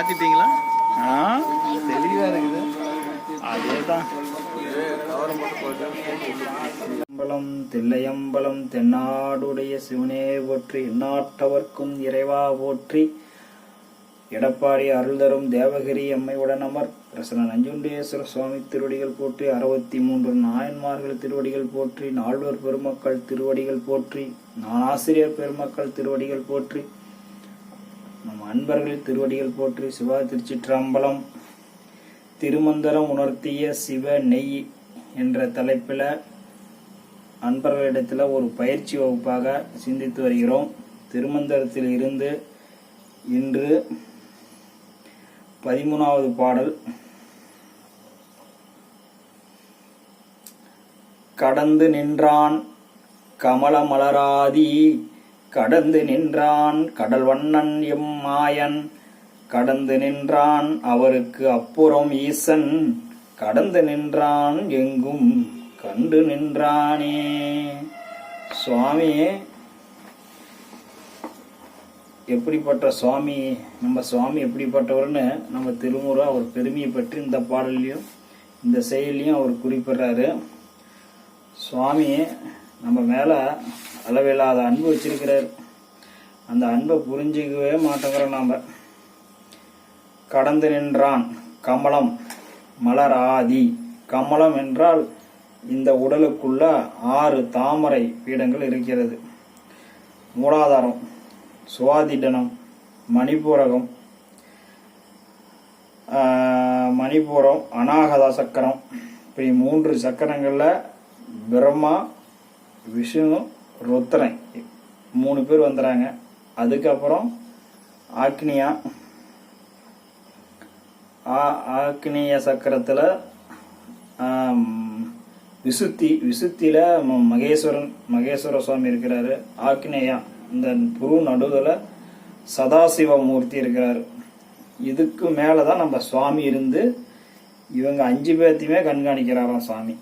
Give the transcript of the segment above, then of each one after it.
மாத்திட்டீங்களா? தெளிவா இருக்குது. அதேதான். அம்பலம் தில்லையம்பலம் தென்னாடுடைய சிவனே போற்றி, எந்நாட்டவர்க்கும் இறைவா போற்றி. எடப்பாடி அருள் தரும் தேவகிரி அம்மை உடனமர் பிரசன நஞ்சுண்டேஸ்வர சுவாமி திருவடிகள் போற்றி. 63 நாயன்மார்கள் திருவடிகள் போற்றி. நால்வர் பெருமக்கள் திருவடிகள் போற்றி. ஆசிரியர் பெருமக்கள் திருவடிகள் போற்றி. நம் அன்பர்கள் திருவடிகள் போற்றி. சிவா திருச்சிற்றம்பலம். திருமந்திரம் உணர்த்திய சிவ நெய் என்ற தலைப்பில் அன்பர்களிடத்தில் ஒரு பயிற்சி வகுப்பாக சிந்தித்து வருகிறோம். திருமந்திரத்தில் இருந்து இன்று 13வது பாடல். கடந்து நின்றான் கமல மலராதி, கடந்து நின்றான் கடல் வண்ணன் எம் மாயன், கடந்து நின்றான் அவருக்கு அப்புறம் ஈசன், கடந்து நின்றான் எங்கும் கண்டு நின்றானே. சுவாமியே எப்படிப்பட்ட சுவாமி, நம்ம சுவாமி எப்படிப்பட்டவர்னு நம்ம திருமுறை அவர் பெருமையை பற்றி இந்த பாடல்லையும் இந்த செயலையும் அவர் குறிப்பிடுறாரு. சுவாமி நம்ம மேலே அளவில்லாத அன்பு வச்சிருக்கிறார். அந்த அன்பை புரிஞ்சிக்கவே மாட்டேங்கிறோம் நாம். கடந்து நின்றான் கமலம் மலர் ஆதி. கமலம் என்றால் இந்த உடலுக்குள்ள 6 தாமரை பீடங்கள் இருக்கிறது. மூலாதாரம், சுவாதிடனம், மணிபூரகம், அநாகத சக்கரம், இப்படி 3 சக்கரங்களில் பிரம்மா, விஷ்ணு, ருத்ரன் 3 பேர் வந்துடுறாங்க. அதுக்கப்புறம் ஆக்னிய சக்கரத்தில் விசுத்தியில மகேஸ்வர சுவாமி இருக்கிறாரு. ஆக்னேயா இந்த புரு நடுவில் சதாசிவ மூர்த்தி இருக்கிறாரு. இதுக்கு மேலதான் நம்ம சுவாமி இருந்து இவங்க 5 பேர்த்தையுமே கண்காணிக்கிறாராம் சுவாமி.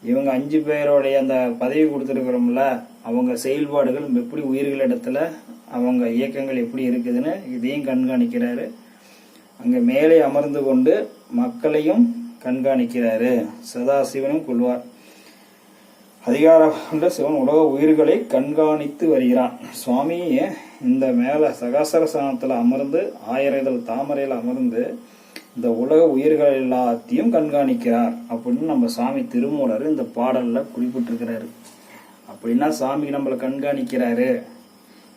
இவங்க 5 பேருடைய அந்த பதவி கொடுத்துருக்கிறோம்ல, அவங்க செயல்பாடுகள் எப்படி உயிர்களிடத்துல அவங்க இயக்கங்கள் எப்படி இருக்குதுன்னு இதையும் கண்காணிக்கிறாரு. அங்க மேலே அமர்ந்து கொண்டு மக்களையும் கண்காணிக்கிறாரு. சதாசிவனும் கொள்வார். அதிகாரம் கொண்ட சிவன் உலக உயிர்களை கண்காணித்து வருகிறான். சுவாமி இந்த மேல சகாசரசானத்துல அமர்ந்து 1000 இதழ் தாமரையில் அமர்ந்து இந்த உலக உயிர்கள் எல்லாத்தையும் கண்காணிக்கிறார் அப்படின்னு நம்ம சாமி திருமூலர் இந்த பாடல்ல குறிப்பிட்டிருக்கிறாரு. அப்படின்னா சாமி நம்மளை கண்காணிக்கிறாரு.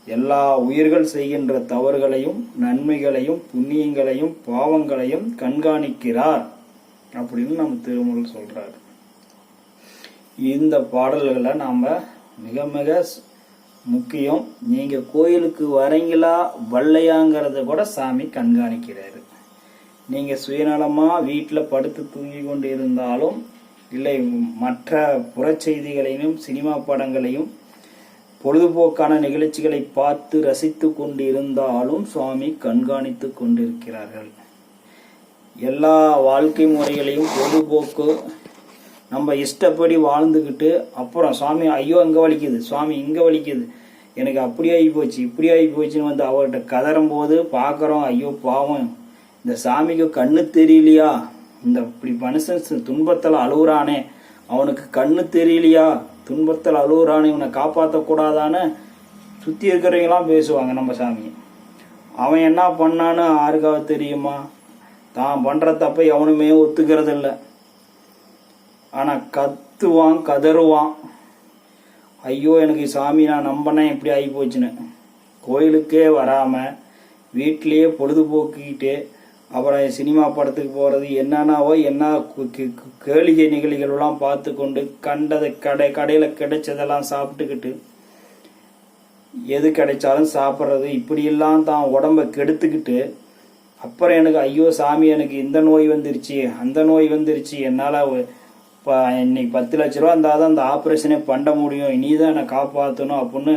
எல்லா உயிர்கள் செய்கின்ற தவறுகளையும் நன்மைகளையும் புண்ணியங்களையும் பாவங்களையும் கண்காணிக்கிறார் அப்படின்னு நம்ம திருமூலர் சொல்றாரு. இந்த பாடல்களை நாம மிக மிக முக்கியம். நீங்க கோயிலுக்கு வரீங்களா வல்லையாங்கிறத கூட சாமி கண்காணிக்கிறாரு. நீங்க சுயநலமா வீட்டில் படுத்து தூங்கி கொண்டு இருந்தாலும் இல்லை மற்ற புறச்செய்திகளையும் சினிமா படங்களையும் பொழுதுபோக்கான நிகழ்ச்சிகளை பார்த்து ரசித்து கொண்டு இருந்தாலும் சுவாமி கண்காணித்து கொண்டிருக்கிறார்கள். எல்லா வாழ்க்கை முறைகளையும் பொழுதுபோக்கு நம்ம இஷ்டப்படி வாழ்ந்துக்கிட்டு அப்புறம் சுவாமி ஐயோ இங்கே வலிக்குது, சுவாமி இங்கே வலிக்குது, எனக்கு அப்படி ஆகி போச்சு இப்படி ஆகி போச்சுன்னு வந்து அவர்கிட்ட கதறும் போது பார்க்குறோம், ஐயோ பாவம் இந்த சாமிக்கு கண்ணு தெரியலையா, இந்த இப்படி மனுஷன் துன்பத்தில் அழுகுறானே அவனுக்கு கண்ணு தெரியலையா, துன்பத்தில் அழுகுறானே இவனை காப்பாற்றக்கூடாதான்னு சுற்றி இருக்கிறவங்களாம் பேசுவாங்க நம்ம சாமி. அவன் என்ன பண்ணான்னு யாருக்காவது தெரியுமா? தான் பண்ணுற தப்பை எவனுமே ஒத்துக்கிறது இல்லை. ஆனால் கத்துவான் கதறுவான், ஐயோ எனக்கு சாமி நான் நம்பினேன் இப்படி ஆகி போச்சுன்னு. கோயிலுக்கே வராமல் வீட்டிலேயே பொழுதுபோக்கிக்கிட்டு அப்புறம் சினிமா படத்துக்கு போகிறது என்னன்னாவோ என்ன கேளிகை நிகழ்ச்சிகளெல்லாம் பார்த்து கொண்டு கண்டதை கடையில் கிடைச்சதெல்லாம் சாப்பிட்டுக்கிட்டு எது கிடைச்சாலும் சாப்பிட்றது இப்படியெல்லாம் தான் உடம்பை கெடுத்துக்கிட்டு அப்புறம் எனக்கு ஐயோ சாமி எனக்கு இந்த நோய் வந்துருச்சு அந்த நோய் வந்துருச்சு, என்னால் இப்போ இன்னைக்கு 10 லட்ச ரூபா இருந்தால் தான் அந்த ஆப்ரேஷனே பண்ண முடியும், இனி தான் என்னை காப்பாற்றணும் அப்படின்னு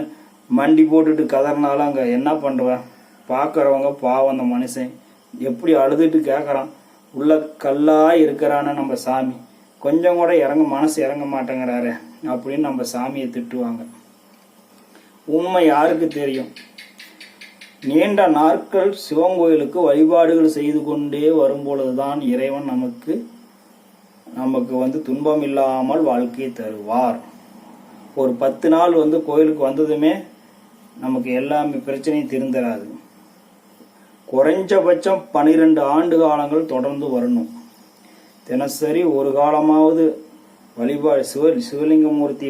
மண்டி போட்டுட்டு கதறினாலும் அங்கே என்ன பண்ணுவேன்? பார்க்குறவங்க பாவம் அந்த மனுஷன் எப்படி அழுதுட்டு கேட்குறான், உள்ள கல்லாக இருக்கிறான்னு நம்ம சாமி கொஞ்சம் கூட மனசு இறங்க மாட்டேங்கிறாரு அப்படின்னு நம்ம சாமியை திட்டுவாங்க. உண்மை யாருக்கு தெரியும்? நீண்ட நாட்கள் சிவன் கோயிலுக்கு வழிபாடுகள் செய்து கொண்டே வரும்பொழுதுதான் இறைவன் நமக்கு வந்து துன்பம் இல்லாமல் வாழ்க்கையை தருவார். ஒரு 10 நாள் வந்து கோயிலுக்கு வந்ததுமே நமக்கு எல்லாமே பிரச்சனையும் திருந்தராது. குறைஞ்சபட்சம் 12 ஆண்டு காலங்கள் தொடர்ந்து வரணும். தினசரி ஒரு காலமாவது வழிபாடு சிவலிங்கமூர்த்தி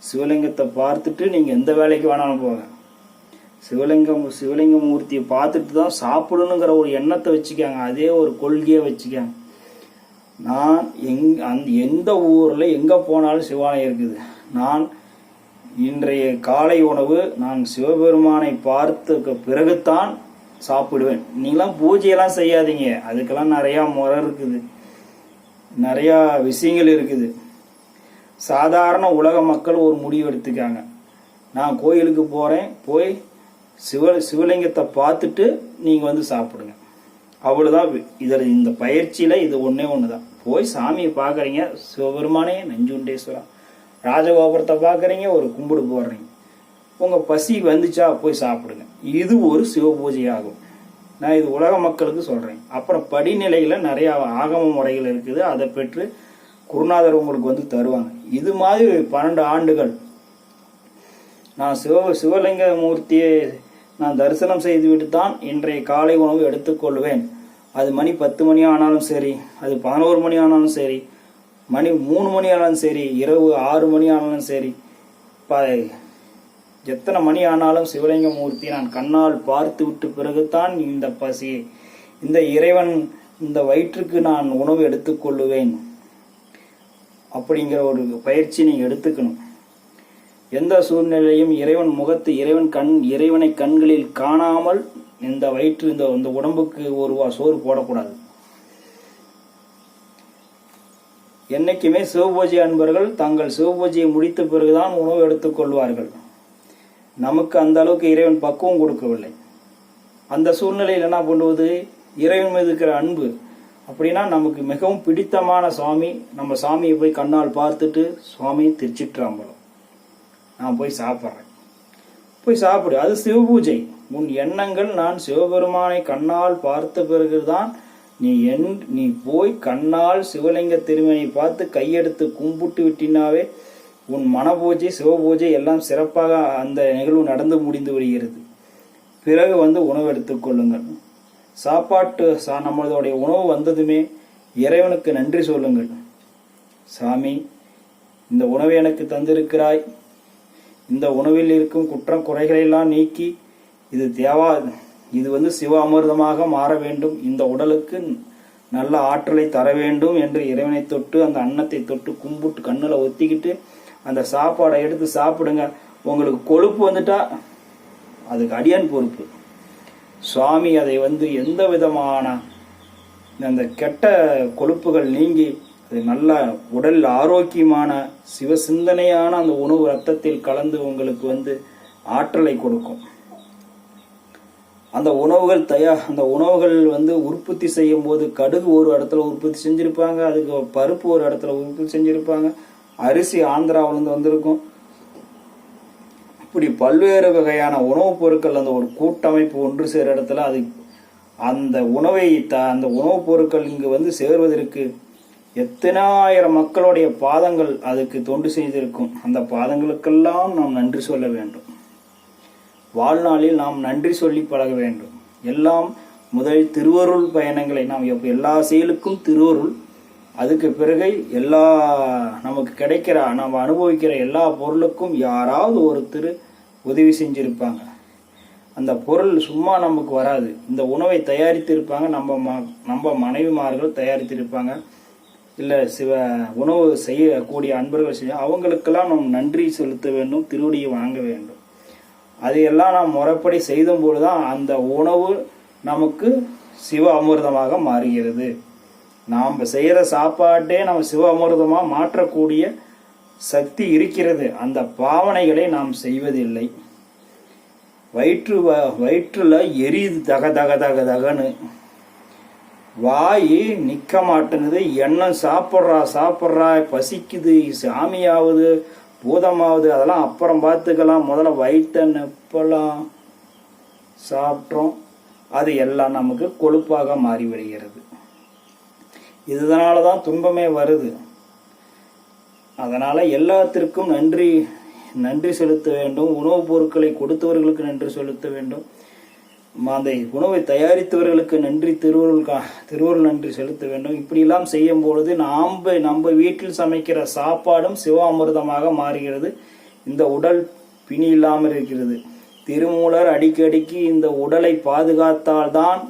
சிவலிங்கத்தை பார்த்துட்டு நீங்க எந்த வேலைக்கு வேணாலும் போங்க. சிவலிங்கமூர்த்தியை பார்த்துட்டு தான் சாப்பிடணுங்கிற ஒரு எண்ணத்தை வச்சுக்காங்க. அதே ஒரு கொள்கையை வச்சுக்காங்க. நான் எந்த ஊர்ல எங்க போனாலும் சிவாலயம் இருக்குது. நான் இன்றைய காலை உணவு நான் சிவபெருமானை பார்த்த பிறகுத்தான் சாப்பிடுவேன். நீங்களாம் பூஜையெல்லாம் செய்யாதீங்க. அதுக்கெல்லாம் நிறைய முறை இருக்குது, நிறைய விஷயங்கள் இருக்குது. சாதாரண உலக மக்கள் ஒரு முடிவு எடுத்துக்காங்க. நான் கோயிலுக்கு போறேன், போய் சிவலிங்கத்தை பார்த்துட்டு நீங்க வந்து சாப்பிடுங்க. அவ்வளவுதான். இதில் இந்த பயிற்சியில இது ஒன்னே ஒண்ணுதான். போய் சாமியை பாக்குறீங்க, சிவபெருமானே நஞ்சுண்டேஸ்வரா, ராஜகோபுரத்தை பாக்குறீங்க, ஒரு கும்பிடு போடுறீங்க, உங்க பசி வந்துச்சா போய் சாப்பிடுங்க. இது ஒரு சிவ பூஜை ஆகும். நான் இது உலக மக்களுக்கு சொல்றேன். அப்புறம் படிநிலையில நிறைய ஆகம முறைகள் இருக்குது. அதை பெற்று குருநாதர் உங்களுக்கு வந்து தருவாங்க. இது மாதிரி 12 ஆண்டுகள் நான் சிவலிங்க மூர்த்தியை நான் தரிசனம் செய்துவிட்டு தான் இன்றைய காலை உணவு எடுத்துக்கொள்வேன். அது மணி 10 மணி ஆனாலும் சரி, அது 11 மணி ஆனாலும் சரி, மணி 3 மணி ஆனாலும் சரி, இரவு 6 மணி ஆனாலும் சரி, எத்தனை மணி ஆனாலும் சிவலிங்க மூர்த்தி நான் கண்ணால் பார்த்து விட்டு பிறகுதான் இந்த பசி, இந்த இறைவன் இந்த வயிற்றுக்கு நான் உணவு எடுத்துக்கொள்ளுவேன் அப்படிங்கிற ஒரு பயிற்சி நீங்க எடுத்துக்கணும். எந்த சூழ்நிலையும் இறைவன் முகத்து இறைவனை கண்களில் காணாமல் இந்த வயிற்று இந்த உடம்புக்கு ஒரு சோறு போடக்கூடாது. என்னைக்குமே சிவபூஜை அன்பர்கள் தங்கள் சிவபூஜையை முடித்த பிறகுதான் உணவு எடுத்துக் கொள்வார்கள். நமக்கு அந்த அளவுக்கு இறைவன் பக்குவம் கொடுக்கவில்லை. அந்த சூழ்நிலையில் என்ன பண்ணுவது? இறைவன் மீது இருக்கிற அன்பு அப்படின்னா நமக்கு மிகவும் பிடித்தமான சுவாமி, நம்ம சாமியை போய் கண்ணால் பார்த்துட்டு, சுவாமி திருச்சிற்றம்பலம், நான் போய் சாப்பிட்றேன், போய் சாப்பிடு. அது சிவபூஜை. உன் எண்ணங்கள் நான் சிவபெருமானை கண்ணால் பார்த்த பிறகுதான் நீ போய் கண்ணால் சிவலிங்க திருமணியை பார்த்து கையெடுத்து கும்பிட்டு விட்டினாவே உன் மனபூஜை சிவபூஜை எல்லாம் சிறப்பாக அந்த நிகழ்வு நடந்து முடிந்து விடுகிறது. பிறகு வந்து உணவு எடுத்துக்கொள்ளுங்கள். நம்மளுடைய உணவு வந்ததுமே இறைவனுக்கு நன்றி சொல்லுங்கள். சாமி, இந்த உணவை எனக்கு தந்திருக்கிறாய், இந்த உணவில் இருக்கும் குற்றம் குறைகளெல்லாம் நீக்கி இது வந்து சிவ அமிர்தமாக மாற வேண்டும், இந்த உடலுக்கு நல்ல ஆற்றலை தர வேண்டும் என்று இறைவனை தொட்டு அந்த அன்னத்தை தொட்டு கும்பிட்டு கண்ணுல ஒத்திக்கிட்டு அந்த சாப்பாடை எடுத்து சாப்பிடுங்க. உங்களுக்கு கொழுப்பு வந்துட்டா அதுக்கு அடியான் பொறுப்பு. சுவாமி அதை வந்து எந்த விதமான அந்த கெட்ட கொழுப்புகள் நீங்கி அது நல்ல உடல் ஆரோக்கியமான சிவ சிந்தனையான அந்த உணவு ரத்தத்தில் கலந்து உங்களுக்கு வந்து ஆற்றலை கொடுக்கும். அந்த உணவுகள் வந்து உற்பத்தி செய்யும் போது கடுகு ஒரு இடத்துல உற்பத்தி செஞ்சிருப்பாங்க, அதுக்கு பருப்பு ஒரு இடத்துல உற்பத்தி செஞ்சிருப்பாங்க, அரிசி ஆந்திராவிலிருந்து வந்திருக்கும். இப்படி பல்வேறு வகையான உணவுப் பொருட்கள் அந்த ஒரு கூட்டமைப்பு ஒன்று சேர இடத்துல அந்த உணவுப் பொருட்கள் இங்கு வந்து சேர்வதற்கு எத்தனாயிரம் மக்களுடைய பாதங்கள் அதுக்கு தொண்டு செய்திருக்கும். அந்த பாதங்களுக்கெல்லாம் நாம் நன்றி சொல்ல வேண்டும். வாழ்நாளில் நாம் நன்றி சொல்லி பழக வேண்டும். எல்லாம் முதலில் திருவருள் பயணங்களை நாம் எல்லா செயலுக்கும் திருவருள், அதுக்கு பிறகு எல்லா நமக்கு கிடைக்கிற நம்ம அனுபவிக்கிற எல்லா பொருளுக்கும் யாராவது ஒருத்தர் உதவி செஞ்சிருப்பாங்க. அந்த பொருள் சும்மா நமக்கு வராது. இந்த உணவை தயாரித்திருப்பாங்க, நம்ம மனைவிமார்கள் தயாரித்திருப்பாங்க, இல்லை உணவு செய்யக்கூடிய அன்பர்கள் செய்ய, அவங்களுக்கெல்லாம் நாம் நன்றி செலுத்த வேண்டும், திருவடியை வாங்க வேண்டும். அதையெல்லாம் நாம் முறைப்படி செய்யும்போதுதான் அந்த உணவு நமக்கு சிவ அமிர்தமாக மாறுகிறது. நாம் செய்யற சாப்பாட்டே நம்ம சிவ அமிர்தமா மாற்றக்கூடிய சக்தி இருக்கிறது. அந்த பாவனைகளை நாம் செய்வதில்லை. வயிற்றுல எரியுது தக தக தக தகன்னு, வாய் நிக்க மாட்டேங்குது, எண்ணம் சாப்பிட்றா பசிக்குது, சாமியாவது பூதமாவது அதெல்லாம் அப்புறம் பார்த்துக்கலாம், முதல்ல வயிற்ற நெப்பலாம். சாப்பிட்றோம், அது எல்லாம் நமக்கு கொழுப்பாக மாறிவிடுகிறது. இதனால தான் துன்பமே வருது. அதனால எல்லாத்திற்கும் நன்றி செலுத்த வேண்டும். உணவுப் பொருட்களை கொடுத்தவர்களுக்கு நன்றி செலுத்த வேண்டும். அந்த உணவை தயாரித்தவர்களுக்கு திருவருள் நன்றி செலுத்த வேண்டும். இப்படியெல்லாம் செய்யும் பொழுது நம்ம வீட்டில் சமைக்கிற சாப்பாடும் சிவாமிர்தமாக மாறுகிறது. இந்த உடல் பிணி இல்லாமல் இருக்கிறது. திருமூலர் அடிக்கடிக்கு இந்த உடலை பாதுகாத்தால்தான்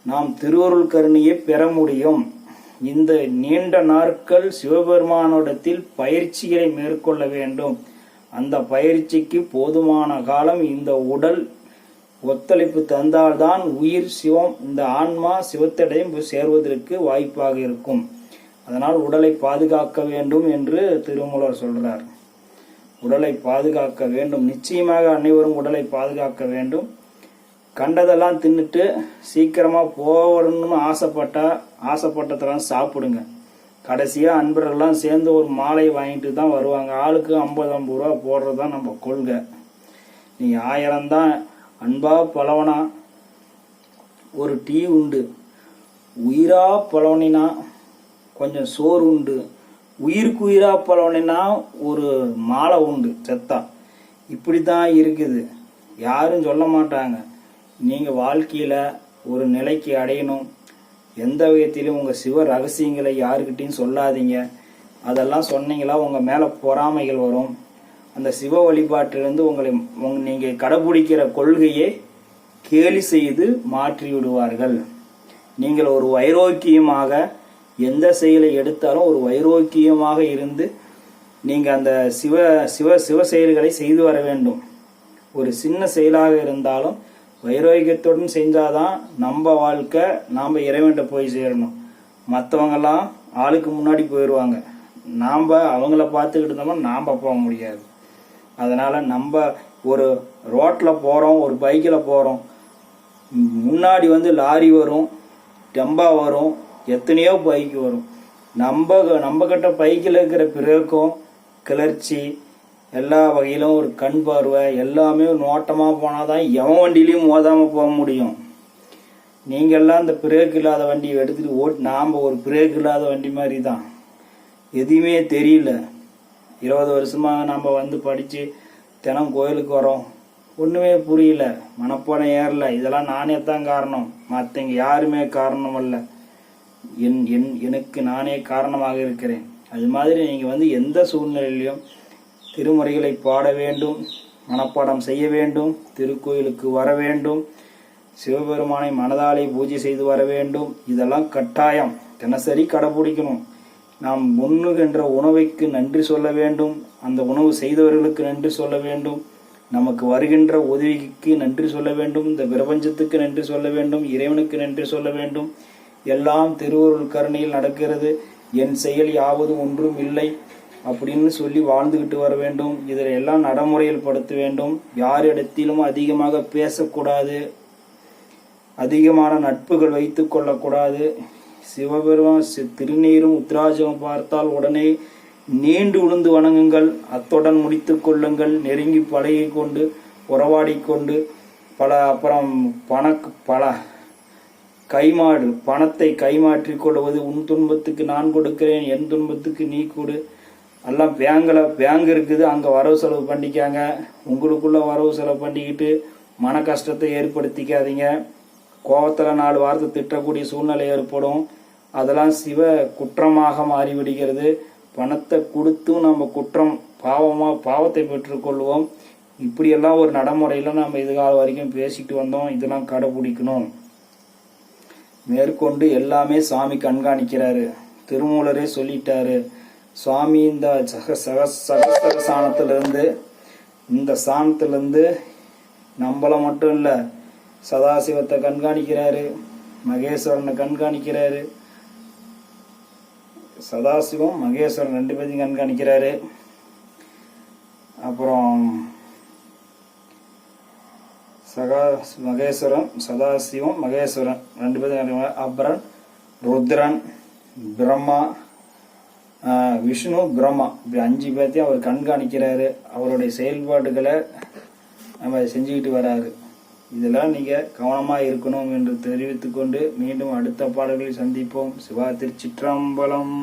நாம் திருவருள் கருணையை பெற முடியும். இந்த நீண்ட நாட்கள் சிவபெருமானிடத்தில் பயிற்சிகளை மேற்கொள்ள வேண்டும். அந்த பயிற்சிக்கு போதுமான காலம் இந்த உடல் ஒத்துழைப்பு தந்தால்தான் உயிர் சிவம், இந்த ஆன்மா சிவத்திடையும் சேர்வதற்கு வாய்ப்பாக இருக்கும். அதனால் உடலை பாதுகாக்க வேண்டும் என்று திருமூலர் சொல்றார். உடலை பாதுகாக்க வேண்டும். நிச்சயமாக அனைவரும் உடலை பாதுகாக்க வேண்டும். கண்டதெல்லாம் தின்னுட்டு சீக்கிரமா போகணும்னு ஆசைப்பட்டதெல்லாம் சாப்பிடுங்க. கடைசியா அன்பர்கள்லாம் சேர்ந்து ஒரு மாலை வாங்கிட்டு தான் வருவாங்க. ஆளுக்கு 50-50 ரூபா போடுறதுதான் நம்ம கொள்கை. நீ 1000 தான் அன்பா பழவனா ஒரு டீ உண்டு, உயிரா பழவனினா கொஞ்சம் சோறு உண்டு, உயிருக்கு உயிரா பழவனினா ஒரு மாலை உண்டு செத்தா. இப்படித்தான் இருக்குது. யாரும் சொல்ல மாட்டாங்க. நீங்க வாழ்க்கையில ஒரு நிலைக்கு அடையணும். எந்த விதத்திலும் உங்க சிவ ரகசியங்களை யாருக்கிட்டையும் சொல்லாதீங்க. அதெல்லாம் சொன்னீங்களா உங்க மேல பொறாமைகள் வரும். அந்த சிவ வழிபாட்டிலிருந்து நீங்க கடைபிடிக்கிற கொள்கையை கேலி செய்து மாற்றி விடுவார்கள். நீங்கள் ஒரு வைரோக்கியமாக எந்த செயலை எடுத்தாலும் ஒரு வைரோக்கியமாக இருந்து நீங்க அந்த சிவ சிவ சிவ செயல்களை செய்து வர வேண்டும். ஒரு சின்ன செயலாக இருந்தாலும் வைரோக்கியத்துடன் செஞ்சாதான் நம்ம வாழ்க்கை, நாம இறைவன்கிட்ட போய் சேரணும். மற்றவங்கெல்லாம் ஆளுக்கு முன்னாடி போயிடுவாங்க. நாம் அவங்கள பார்த்துக்கிட்டு இருந்தோம்னா நாம் போக முடியாது. அதனால நம்ம ஒரு ரோட்டில் போகிறோம், ஒரு பைக்கில் போகிறோம், முன்னாடி லாரி வரும், டெம்பா வரும், எத்தனையோ பைக்கு வரும். நம்ம கிட்ட பைக்கில் இருக்கிற பிரேக்கும் கிளர்ச்சி எல்லா வகையிலும் ஒரு கண் பார்வை எல்லாமே நோட்டமாக போனாதான் எவன் வண்டியிலையும் மோதாமல் போக முடியும். நீங்கள்லாம் இந்த பிரேக் இல்லாத வண்டியை எடுத்துகிட்டு நாம் ஒரு பிரேக் இல்லாத வண்டி மாதிரி தான். எதுவுமே தெரியல. 20 வருஷமாக நம்ம படித்து தினம் கோயிலுக்கு வரோம், ஒன்றுமே புரியல, மனப்பாடம் ஏறல. இதெல்லாம் நானே தான் காரணம், மற்றவங்க யாருமே காரணம் அல்ல. எனக்கு நானே காரணமாக இருக்கிறேன். அது மாதிரி நீங்கள் எந்த சூழ்நிலையிலையும் திருமுறைகளை பாட வேண்டும், மனப்பாடம் செய்ய வேண்டும், திருக்கோயிலுக்கு வர வேண்டும், சிவபெருமானை மனதாலே பூஜை செய்து வர வேண்டும். இதெல்லாம் கட்டாயம் தினசரி கடைபிடிக்கணும். நாம் உண்ணுகின்ற உணவைக்கு நன்றி சொல்ல வேண்டும், அந்த உணவு செய்தவர்களுக்கு நன்றி சொல்ல வேண்டும், நமக்கு வருகின்ற உதவிக்கு நன்றி சொல்ல வேண்டும், இந்த பிரபஞ்சத்துக்கு நன்றி சொல்ல வேண்டும், இறைவனுக்கு நன்றி சொல்ல வேண்டும். எல்லாம் திருவருள் கருணையில் நடக்கிறது. என் செயல் யாவதும் ஒன்றும் இல்லை அப்படின்னு சொல்லி வாழ்ந்துகிட்டு வர வேண்டும். இதில் எல்லாம் நடைமுறையில் படுத்த வேண்டும். யாரிடத்திலும் அதிகமாக பேசக்கூடாது, அதிகமான நட்புகள் வைத்து கொள்ளக்கூடாது. சிவபெருமான் திருநீரும் உத்ராஜமும் பார்த்தால் உடனே நீண்டு உழுந்து வணங்குங்கள், அத்துடன் முடித்து கொள்ளுங்கள். நெருங்கி பழகி கொண்டு உறவாடிக்கொண்டு அப்புறம் பணத்தை கைமாற்றிக் கொள்வது. உன் துன்பத்துக்கு நான் கொடுக்கிறேன், என் துன்பத்துக்கு நீ கொடு. எல்லாம் பேங்க் இருக்குது, அங்கே வரவு செலவு பண்ணிக்காங்க. உங்களுக்குள்ள வரவு செலவு பண்ணிக்கிட்டு மன கஷ்டத்தை ஏற்படுத்திக்காதீங்க. கோபத்தில் 4 வாரத்தை திட்டக்கூடிய சூழ்நிலை ஏற்படும். அதெல்லாம் சிவ குற்றமாக மாறிவிடுகிறது. பணத்தை கொடுத்தும் நம்ம பாவத்தை பெற்றுக்கொள்வோம். இப்படியெல்லாம் ஒரு நடைமுறையில் நம்ம இதுகால வரைக்கும் பேசிட்டு வந்தோம். இதெல்லாம் கடைபிடிக்கணும். மேற்கொண்டு எல்லாமே சாமி கண்காணிக்கிறாரு. திருமூலரே சொல்லிட்டாரு. சுவாமி இந்த சகஸ்தர சாணத்திலிருந்து, இந்த சாணத்திலிருந்து நம்மள மட்டும் இல்லை, சதாசிவத்தை கண்காணிக்கிறாரு, மகேஸ்வரனை கண்காணிக்கிறாரு. சதாசிவம் மகேஸ்வரன் 2 பேரையும் கண்காணிக்கிறாரு. அப்புறம் மகேஸ்வரன், சதாசிவம், மகேஸ்வரன் 2 பேரும். அப்புறம் ருத்ரன், பிரம்மா, விஷ்ணு, பிரம்மா, இப்படி 5 பேர்த்தையும் அவர் கண்காணிக்கிறாரு. அவருடைய செயல்பாடுகளை நம்ம செஞ்சுக்கிட்டு வராரு. இதெல்லாம் நீங்க கவனமா இருக்கணும் என்று தெரிவித்துக் கொண்டு மீண்டும் அடுத்த பாடல்களில் சந்திப்போம். சிவா திருச்சிற்றம்பலம்.